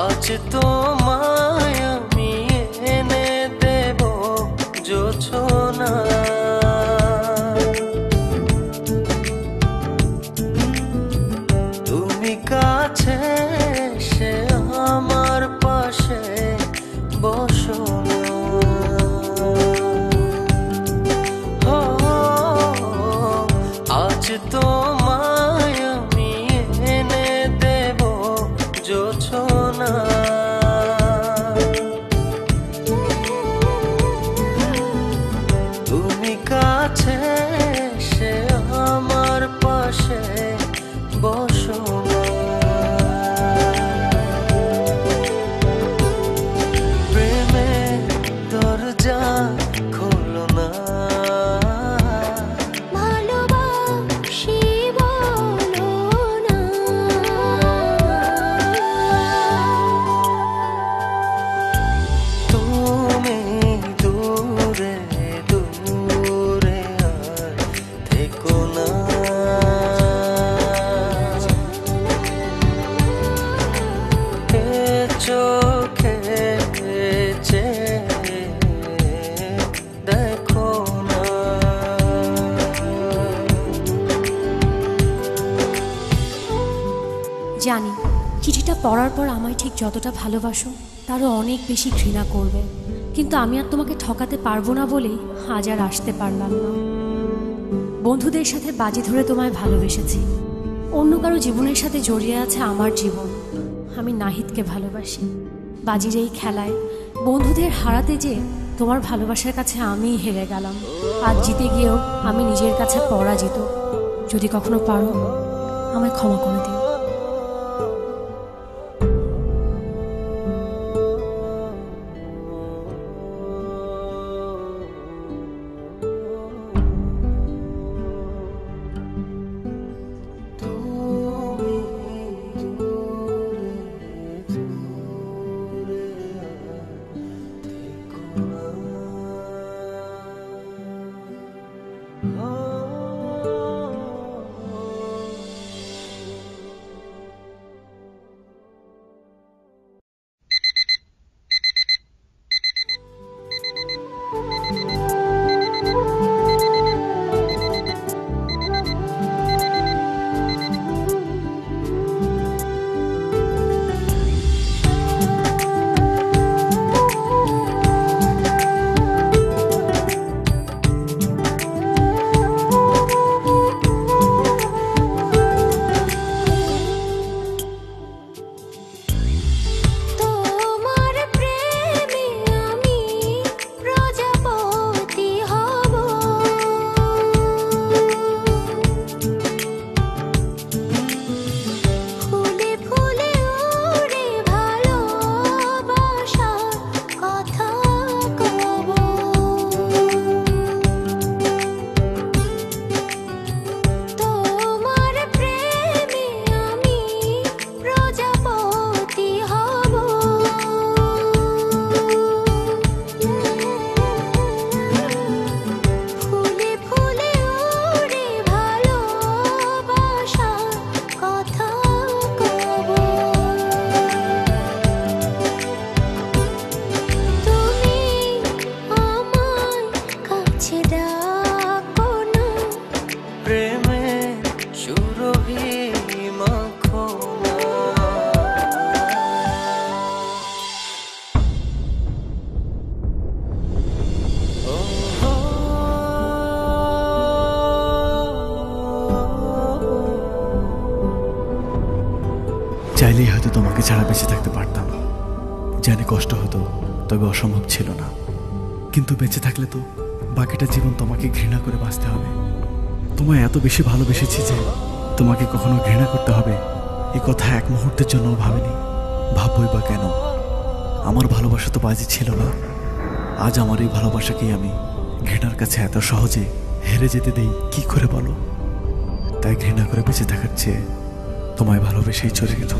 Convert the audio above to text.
আজ তোমায় আমি এনে দেব জোছনা, তুমি কাছে এসে আমার পাশে বসো না। আজ তোমায় আমি এনে দেব জোছনা, তুমি কাছে এসে আমার পাশে বসো না। প্রেমের দরজা খোলো না, ভালোবাসি বলো না। তুমি দূরে দূরে আর থেকো না। এ চোখে চেয়ে দেখো না। জানি চিঠিটা পড়ার পর আমায় ঠিক যতটা ভালোবাসো তারও অনেক বেশি ঘৃণা করবে, কিন্তু আমি আর তোমাকে ঠকাতে পারবো না বলেই আজ আর আসতে পারলাম না। বন্ধুদের সাথে বাজি ধরে তোমায় ভালোবেসেছি, অন্য কারো জীবনের সাথে জড়িয়ে আছে আমার জীবন। আমি নাহিদকে ভালোবাসি। বাজির এই খেলায় বন্ধুদের হারাতে যে তোমার ভালোবাসার কাছে আমিই হেরে গেলাম। আজ জিতে গিয়েও আমি নিজের কাছে পরাজিত। যদি কখনো পারো আমায় ক্ষমা করে দিও। দহি মাখো না। ও হো, চাইলেই হয়তো তোমাকে ছাড়া বেঁচে থাকতে পারতাম, জানি কষ্ট হতো, তবে অসম্ভব ছিল না। কিন্তু বেঁচে থাকলে তো বাকিটা জীবন তোমাকে ঘৃণা করে বাঁচতে হবে। তোমায় এত বেশি ভালোবেসেছি যে তোমাকে কখনো ঘৃণা করতে হবে এই কথা এক মুহূর্তের জন্য ভাবিনি। ভাববই বা কেন? আমার ভালোবাসা তো বাজি ছিল না। আজ আমার এই ভালোবাসাকেই আমি ঘৃণার কাছে এত সহজে হেরে যেতে দেই কি করে বলো? তাই ঘৃণা করে বেঁচে থাকার চেয়ে তোমায় ভালোবেসেই চলে গেল।